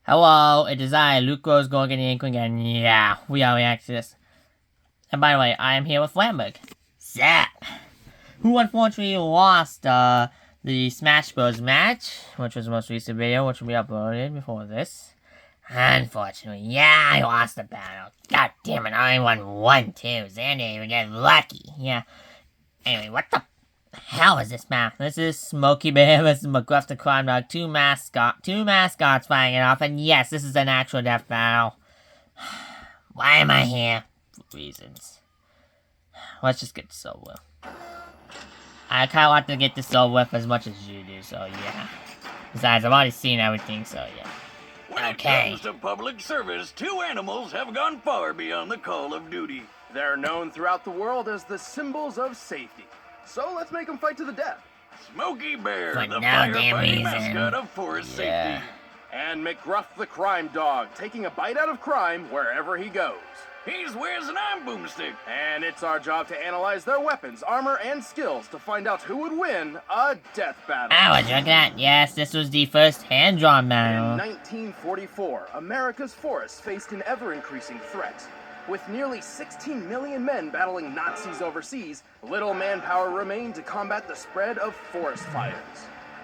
Hello, it is I, Luke Rose-Gorgon, the Inkling, and yeah, we are reacting to this. And by the way, I am here with Flamberge. Zap! Who unfortunately lost the Smash Bros. Match, which was the most recent video, which will be uploaded before this. Unfortunately, yeah, I lost the battle. God damn it, I won 1-2. Xander didn't even get lucky. Yeah. Anyway, what the hell is this map? This is Smokey Bear versus McGruff the Crime Dog. Two mascots fighting it off, and yes, this is an actual death battle. Why am I here? For reasons. Let's just get this over with. I kind of want to get this over with as much as you do, so yeah. Besides, I've already seen everything, so yeah. When it comes to public service, two animals have gone far beyond the call of duty. They're known throughout the world as the symbols of safety. So let's make them fight to the death. Smokey Bear, For the no damn firefighting reason. mascot of forest safety. And McGruff the crime dog, taking a bite out of crime wherever he goes. He's wears an arm boomstick. And it's our job to analyze their weapons, armor, and skills to find out who would win a death battle. Ah, would you look at that? Yes, this was the first hand-drawn In battle. 1944, America's forests faced an ever-increasing threat. With nearly 16 million men battling Nazis overseas, little manpower remained to combat the spread of forest fires.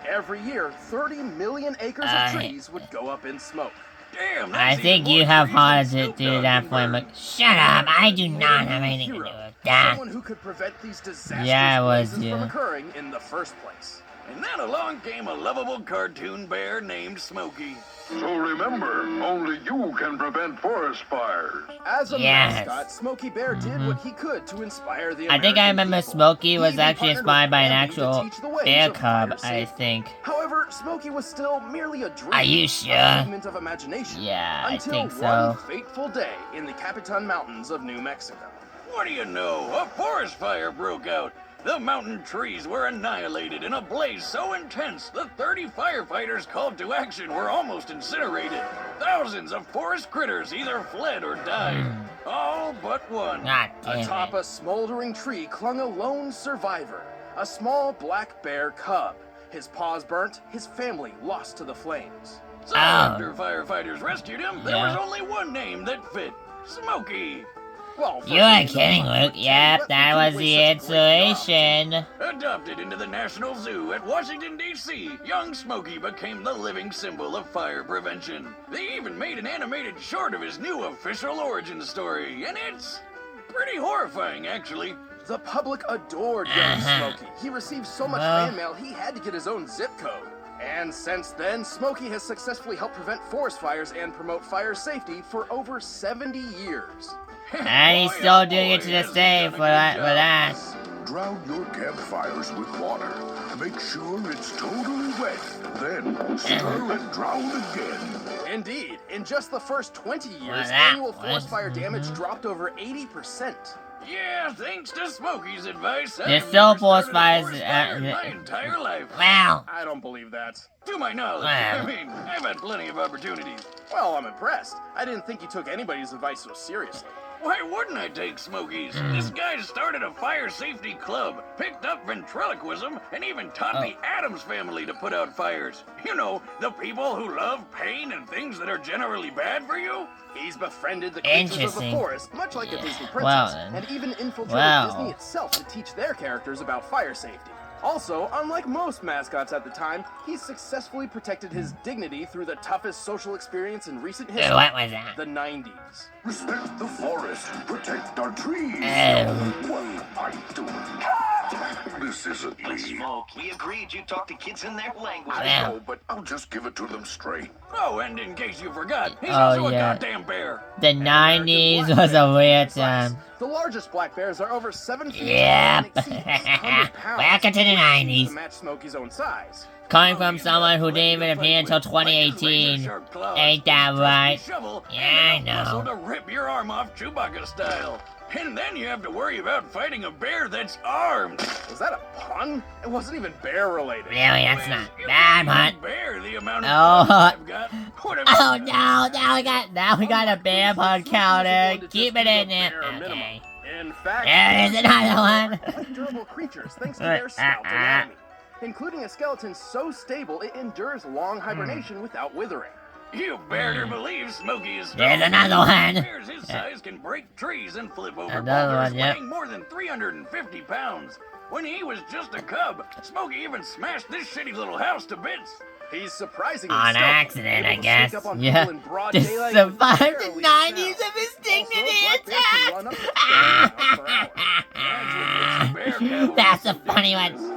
Every year, 30 million acres of trees would go up in smoke. Damn, I think you have hard to do that, Flamberge. Shut up! I do not have anything to do with that. Someone who could prevent these disastrous Yeah, it was, blazes yeah. from occurring in the first place. And then along came a lovable cartoon bear named Smokey. So remember, only you can prevent forest fires. As a Yes. mascot, Smokey Bear did what he could to inspire the I think I American remember people. Smokey was He actually even inspired by an partnered with actual Andy to teach the ways bear of cub, fire I safety. think. However, Smokey was still merely a dream. Are you A sure? figment of imagination. Yeah, I until think one so. fateful day in the Capitan Mountains of New Mexico. What do you know? A forest fire broke out. The mountain trees were annihilated in a blaze so intense the 30 firefighters called to action were almost incinerated. Thousands of forest critters either fled or died. All but one. God damn Atop it. a smoldering tree clung a lone survivor, a small black bear cub. His paws burnt, his family lost to the flames. So after firefighters rescued him, there was Yeah. only one name that fit. Smokey. Well, You are kidding, Luke. Yep, that was the inspiration. Adopted into the National Zoo at Washington, D.C., young Smokey became the living symbol of fire prevention. They even made an animated short of his new official origin story, and it's pretty horrifying, actually. The public adored young Smokey. He received so much fan mail, he had to get his own zip code. And since then, Smokey has successfully helped prevent forest fires and promote fire safety for over 70 years. And he's Boy, still oh doing it boy, to this has he day done a for good that. job. Drown your campfires with water. Make sure it's totally wet. Then stir and drown again. Indeed, in just the first 20 years, Well, that annual forest was- fire damage dropped over 80%. Yeah, thanks to Smokey's advice, There's I've still never forest started a fires, fire in my entire life. Wow. I don't believe that. To my knowledge, Wow. I mean, I've had plenty of opportunities. Well, I'm impressed. I didn't think you took anybody's advice so seriously. Why wouldn't I take Smokey's? This guy started a fire safety club, picked up ventriloquism, and even taught the Addams family to put out fires. You know, the people who love pain and things that are generally bad for you. He's befriended the creatures of the Interesting. forest, much like a Disney princess, Well, then. and even infiltrated Well. Disney itself to teach their characters about fire safety. Also, unlike most mascots at the time, he successfully protected his dignity through the toughest social experience in recent Dude, history, what was that? the 90s. Respect the forest. Protect our trees. Oh. What I do. This isn't me. Smoke, we agreed you talk to kids in their language. I Yeah. know, but I'll just give it to them straight. Oh, and in case you forgot, he's Oh, also yeah. a goddamn bear. The 90s was a weird time. The largest black bears are over 7 feet Yep. tall and exceed 800 pounds. Welcome to the To 90s. match Smokey's own size. Coming from someone who didn't even appear until 2018. Ain't that right? Yeah, I know. To rip your arm off Chewbacca style. And then you have to worry about fighting a bear that's armed. Was that a pun? It wasn't even bear related. Really, that's not If bad, you but. bear the amount of Oh. puns I've got, what am Oh I- no! Now we got a bear pun counter. To Keep just it be in the there. bare minimum. Okay. In fact, There's another one. quite durable creatures thanks to their stout anatomy, including a skeleton so stable it endures long hibernation without withering. You better believe Smokey is There's stoned. another one. Bears his size can break trees and flip over Another boulders one, yep. weighing more than 350 pounds. When he was just a cub, Smokey even smashed this shitty little house to bits. He's surprisingly On stealthy, accident, able I to guess. sneak up on Yeah. people in broad To daylight with survive barely the a 90s sound. of his Also, dignity black bears can run up to 30 miles per hour. Bear cavalry That's a is funny one. dangerous.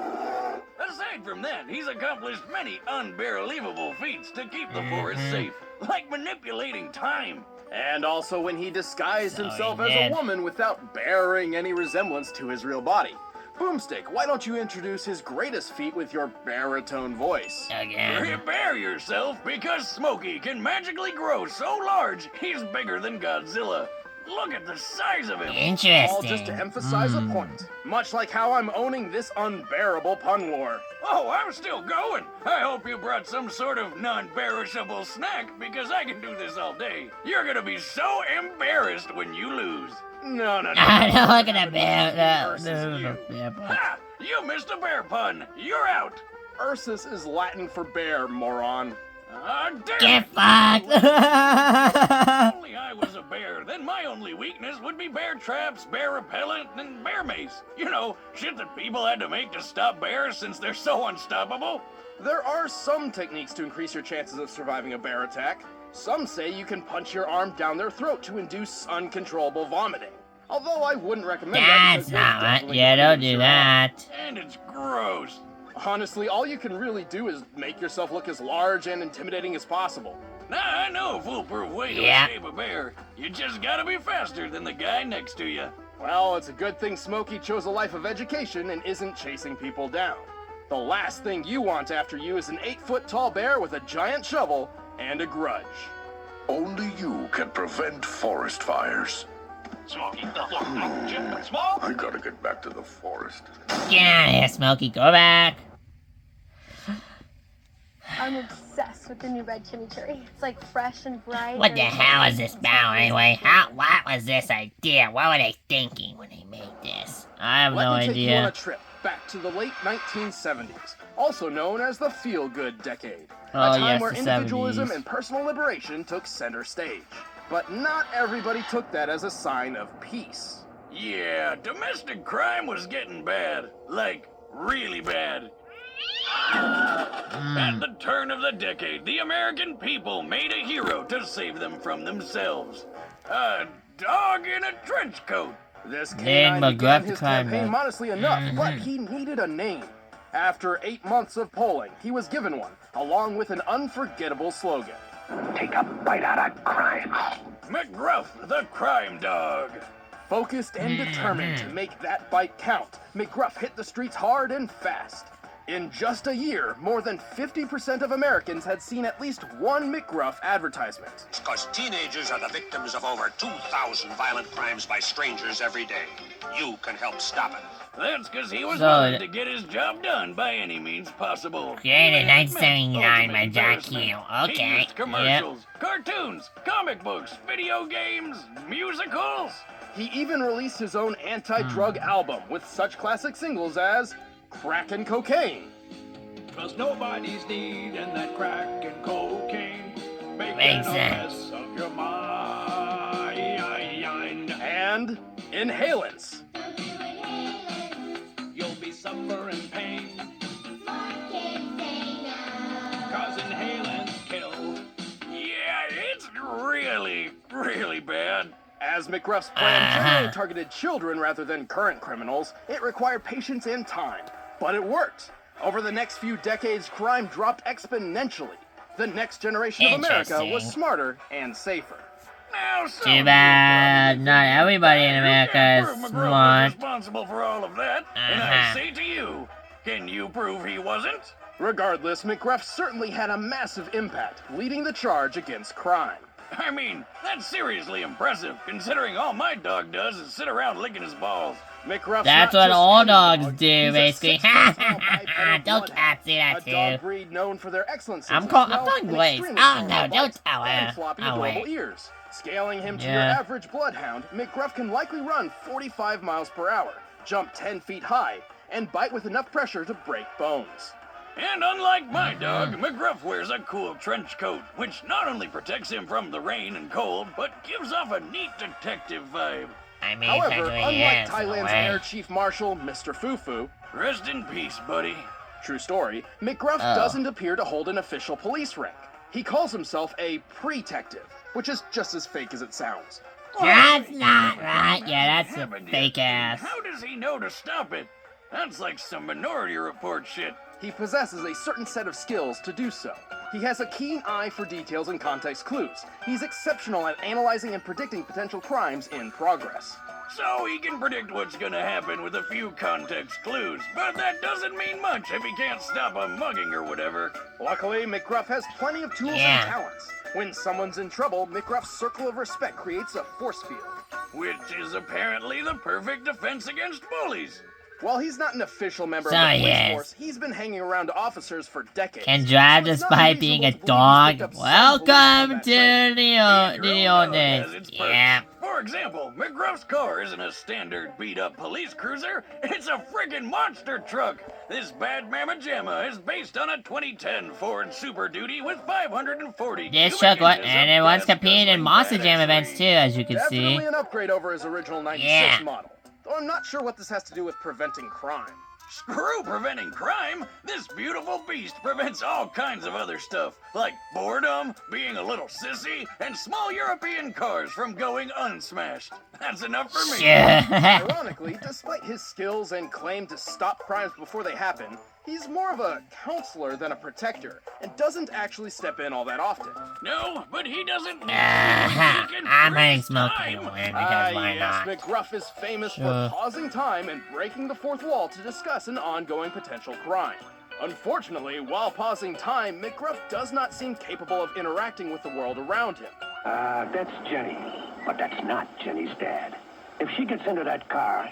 Aside from that, he's accomplished many unbelievable feats to keep the forest Mm-hmm. safe, like manipulating time. And also when he disguised So himself he as a did. woman without bearing any resemblance to his real body. Boomstick, why don't you introduce his greatest feat with your baritone voice? Again. Prepare yourself, because Smokey can magically grow so large, he's bigger than Godzilla. Look at the size of him. Interesting. All just to emphasize a point. Much like how I'm owning this unbearable pun war. Oh, I'm still going. I hope you brought some sort of non-perishable snack, because I can do this all day. You're gonna be so embarrassed when you lose. No. Look at the bear. Versus you. Yeah, but- Ha! You missed a bear pun. You're out. Ursus is Latin for bear, moron. Ah, damn Get it. fucked! If only I was a bear, then my only weakness would be bear traps, bear repellent, and bear mace. You know, shit that people had to make to stop bears since they're so unstoppable. There are some techniques to increase your chances of surviving a bear attack. Some say you can punch your arm down their throat to induce uncontrollable vomiting. Although I wouldn't recommend that That's because you'll not right. definitely Yeah, get don't into do your that. And it's gross. Honestly, all you can really do is make yourself look as large and intimidating as possible. Now, I know a foolproof way to Yeah. escape a bear. You just gotta be faster than the guy next to you. Well, it's a good thing Smokey chose a life of education and isn't chasing people down. The last thing you want after you is an 8-foot-tall bear with a giant shovel and a grudge. Only you can prevent forest fires. Smokey, look, Jim, Smoke. I gotta get back to the forest. Get out of here, Smokey. Go back. I'm obsessed with the new red chimichurri. It's like fresh and bright. What the very hell tasty. is this about anyway? What was this idea? What were they thinking when they made this? I have no Let me take you on a idea. trip back to the late 1970s, also known as the feel-good decade. Oh, a time yes, where the individualism 70s. and personal liberation took center stage. But not everybody took that as a sign of peace. Yeah, domestic crime was getting bad. Like, really bad. At the turn of the decade, the American people made a hero to save them from themselves. A dog in a trench coat. This Then canine began McGruff his climbed campaign up. modestly enough, but he needed a name. After 8 months of polling, he was given one, along with an unforgettable slogan. Take a bite out of crime. McGruff, the crime dog. Focused and determined to make that bite count, McGruff hit the streets hard and fast. In just a year, more than 50% of Americans had seen at least one McGruff advertisement. Because teenagers are the victims of over 2,000 violent crimes by strangers every day. You can help stop it. That's because he was So, willing to get his job done by any means possible. Created in That meant 1979 by ultimate Jack embarrassment. Hill. He Okay, used commercials, cartoons, comic books, video games, musicals. He even released his own anti-drug album with such classic singles as Crack and Cocaine, Cause nobody's needing that crack and cocaine. Makes a sense. mess of your mind. and Inhalants. You'll be suffering pain. Cause inhalants kill. Yeah, it's really, really bad. As McGruff's plan generally targeted children rather than current criminals, it required patience and time. But it worked. Over the next few decades, crime dropped exponentially. The next generation of America was Interesting. smarter and safer. Now, some Too of you bad probably not think everybody in you America can't is prove McGruff was smart. responsible for all of that, and I say to you, can you prove he wasn't? Regardless, McGruff certainly had a massive impact, leading the charge against crime. I mean, that's seriously impressive, considering all my dog does is sit around licking his balls. McGruff's That's not what just all any dogs dog, do, he's a basically. 6-foot-tall bipedal Don't bloodhound, cats do that a dog too? breed known for their excellent sense I'm of talking smell and Blaze. extremely Oh strong no, don't bites tell and her. floppy Oh adorable wait. ears. Scaling him to your Yeah. average bloodhound, McGruff can likely run 45 miles per hour, jump 10 feet high, and bite with enough pressure to break bones. And unlike my dog, McGruff wears a cool trench coat, which not only protects him from the rain and cold, but gives off a neat detective vibe. I mean, However, technically, unlike yes, in a Thailand's way. Air Chief Marshal, Mr. Fufu, Rest in peace, buddy. true story, McGruff doesn't appear to hold an official police rank. He calls himself a pre-tective, which is just as fake as it sounds. That's not right. Yeah, that's a Happened fake yet? ass. How does he know to stop it? That's like some Minority Report shit. He possesses a certain set of skills to do so. He has a keen eye for details and context clues. He's exceptional at analyzing and predicting potential crimes in progress. So he can predict what's gonna happen with a few context clues, but that doesn't mean much if he can't stop a mugging or whatever. Luckily, McGruff has plenty of tools Yeah. and talents. When someone's in trouble, McGruff's circle of respect creates a force field. Which is apparently the perfect defense against bullies. While he's not an official member So of the police yes. force, he's been hanging around officers for decades. Can drive So it's not despite being a unreasonable to believe he's dog. picked up some police Welcome combat to training. the old Has days. its perks. Yeah. For example, McGruff's car isn't a standard beat-up police cruiser. It's a friggin' monster truck. This bad mamma jamma is based on a 2010 Ford Super Duty with 540 This cubic truck was, inches and of it once gas competed in guzzling Monster Jam badass events range. too, as you can see. Definitely an upgrade over his original 96 Yeah. model. Though I'm not sure what this has to do with preventing crime. Screw preventing crime. This beautiful beast prevents all kinds of other stuff, like boredom, being a little sissy, and small European cars from going unsmashed. That's enough for me. Yeah. Ironically, despite his skills and claim to stop crimes before they happen, he's more of a counselor than a protector, and doesn't actually step in all that often. No, but he doesn't need to. He can I'm letting freeze Smokey time. win because why yes, not? McGruff is famous Sure. for pausing time and breaking the fourth wall to discuss an ongoing potential crime. Unfortunately, while pausing time, McGruff does not seem capable of interacting with the world around him. That's Jenny. But that's not Jenny's dad. If she gets into that car,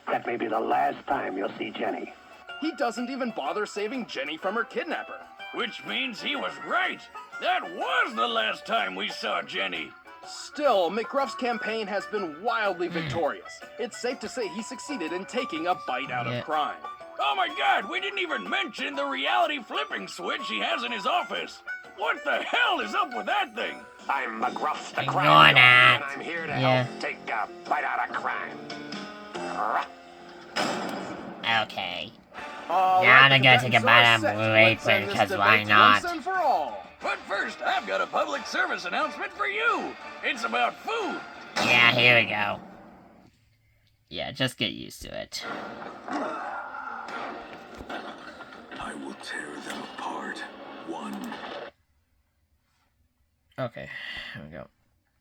that may be the last time you'll see Jenny. He doesn't even bother saving Jenny from her kidnapper. Which means he was right. That was the last time we saw Jenny. Still, McGruff's campaign has been wildly victorious. It's safe to say he succeeded in taking a bite out Yeah. of crime. Oh my god, we didn't even mention the reality flipping switch he has in his office. What the hell is up with that thing? I'm McGruff the Ignore crime dog, that. and I'm here to Yeah. help take a bite out of crime. Okay. All Now right, they're the gonna take a bets bite are out of set. Blue Let's Apron, end this 'cause why debate not? Once and for all. But first, I've got a public service announcement for you. It's about food. Yeah, here we go. Yeah, just get used to it. I will tear them apart, one. Okay, here we go.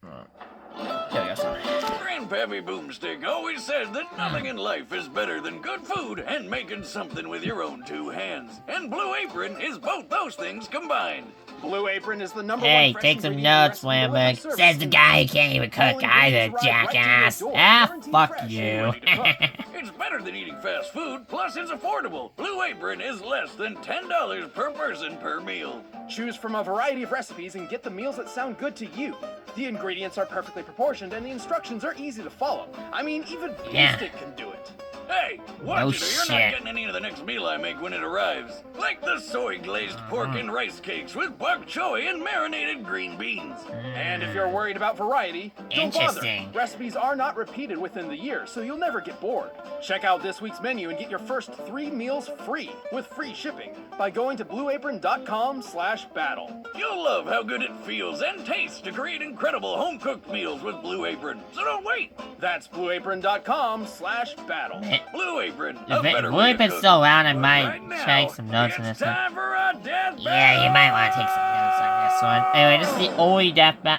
Here we go, sorry. Grandpappy Boomstick always said that nothing in life is better than good food and making something with your own two hands. And Blue Apron is both those things combined. Blue Apron is the number Hey, one fresh take some ingredient notes, recipe delivery Flamberge. service Says the in guy who can't even cook All either, ingredients arrive right to your jackass. door, Ah, guaranteed fuck fresh and you. ready to cook. It's better than eating fast food, plus it's affordable. Blue Apron is less than $10 per person per meal. Choose from a variety of recipes and get the meals that sound good to you. The ingredients are perfectly proportioned and the instructions are easy to follow. I mean, even Yeah. Boomstick can do it. Hey, watch No it or you're shit. not getting any of the next meal I make when it arrives. Like the soy-glazed pork and rice cakes with bok choy and marinated green beans. And if you're worried about variety, don't bother. Interesting. Recipes are not repeated within the year, so you'll never get bored. Check out this week's menu and get your first 3 meals free with free shipping by going to blueapron.com/battle. You'll love how good it feels and tastes to create incredible home-cooked meals with Blue Apron. So don't wait. That's blueapron.com/battle. Blue Apron, If a better Blue way to Apron's cook. so loud, I But might right now, take some notes on it's this one. time for a death Yeah, you might want to take some battle. notes on this one. Anyway, this is the only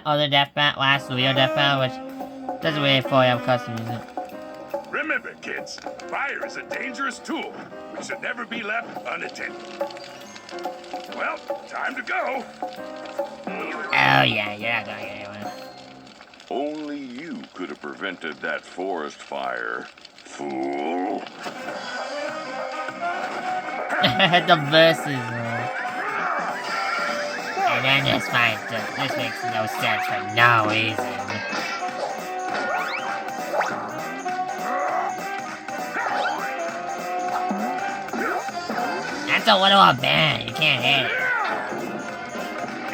other death bat, last real death battle, which doesn't really fully have custom music. Remember, kids, fire is a dangerous tool which should never be left unattended. Well, time to go. Oh yeah, you're not going anywhere. Only you could have prevented that forest fire, fool. The verses, man. And then this fight, this makes no sense for no reason. That's a little bit. You can't hit it.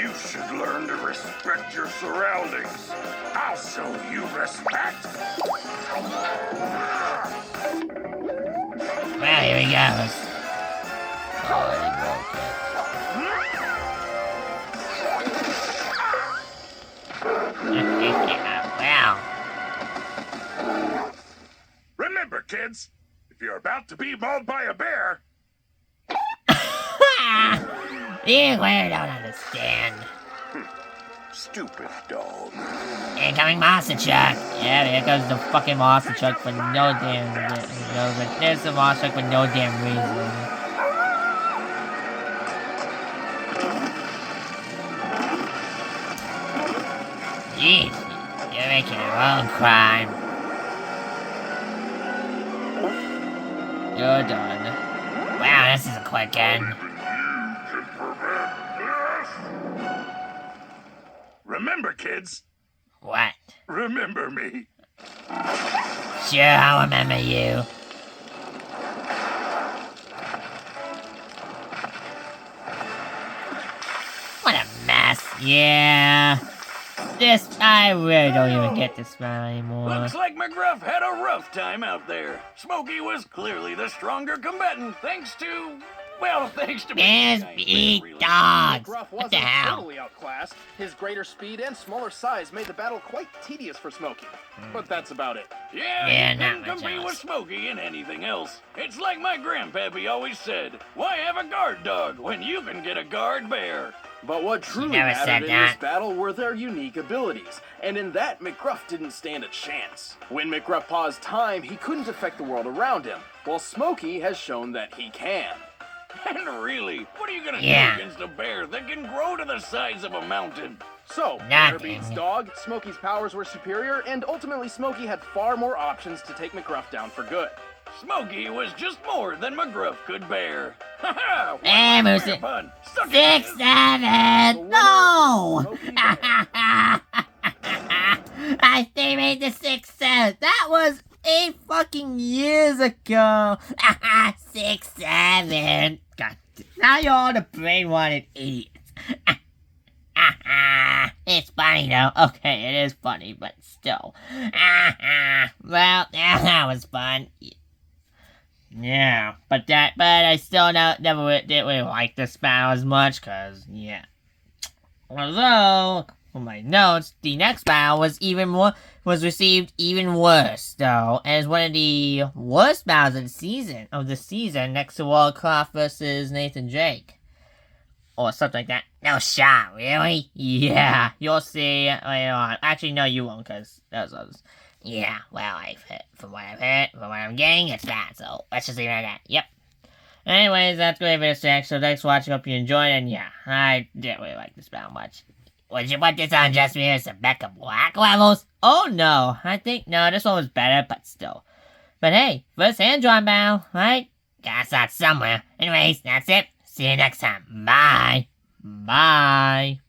You should learn to respect your surroundings. I'll show you respect. Well, here he goes. Oh, he broke it. Wow. Remember, kids, if you're about to be mauled by a bear, You clearly don't understand. Stupid dog. Incoming monster truck. Yeah, there goes the fucking monster truck for no damn reason. There's the monster truck for no damn reason. Jeez, you're making your own crime. You're done. Wow, this is a quick end. remember, kids. What? Remember me. Sure, I'll remember you. What a mess. Yeah. I really don't even get this one anymore. Looks like McGruff had a rough time out there. Smokey was clearly the stronger combatant, thanks to There's big dogs. McGruff What the wasn't hell? totally outclassed. His greater speed and smaller size made the battle quite tedious for Smokey. But that's about it. Yeah, not you much couldn't compete else. with Smokey in anything else. It's like my grandpappy always said, why have a guard dog when you can get a guard bear? But what truly never said mattered in this that. battle were their unique abilities, and in that, McGruff didn't stand a chance. When McGruff paused time, he couldn't affect the world around him, while Smokey has shown that he can. And really, what are you gonna Yeah. do against a bear that can grow to the size of a mountain? So, bear Nothing. beats dog, Smokey's powers were superior, and ultimately Smokey had far more options to take McGruff down for good. Smokey was just more than McGruff could bear. Ha ha! Hey, Moose. Pun. Suck it, 6, Moose. 7. No! Smokey Bear. I they made the 6 7. That was 8 fucking years ago. 6, 7. God, now you're all the brain-wanted idiots. It's funny though. Okay, it is funny, but still. Well, that was fun. Yeah, but I still never didn't really like this battle as much, cause yeah. Although, from my notes, the next battle was received even worse, though, as one of the worst battles of the season, next to Wallcroft versus Nathan Drake. Or something like that. No shot, really? Yeah, you'll see later on. Actually, no, you won't, because those others. Yeah, well, from what I've heard, from what I'm getting, it's bad, so let's just leave it at that. Yep. Anyways, that's going to be it for this, so thanks for watching, hope you enjoyed, and yeah, I didn't really like this battle much. Would you put this on just for some Becca Black levels? Oh no, no, this one was better, but still. But hey, first hand-drawn battle, right? Gotta start somewhere. Anyways, that's it. See you next time. Bye. Bye.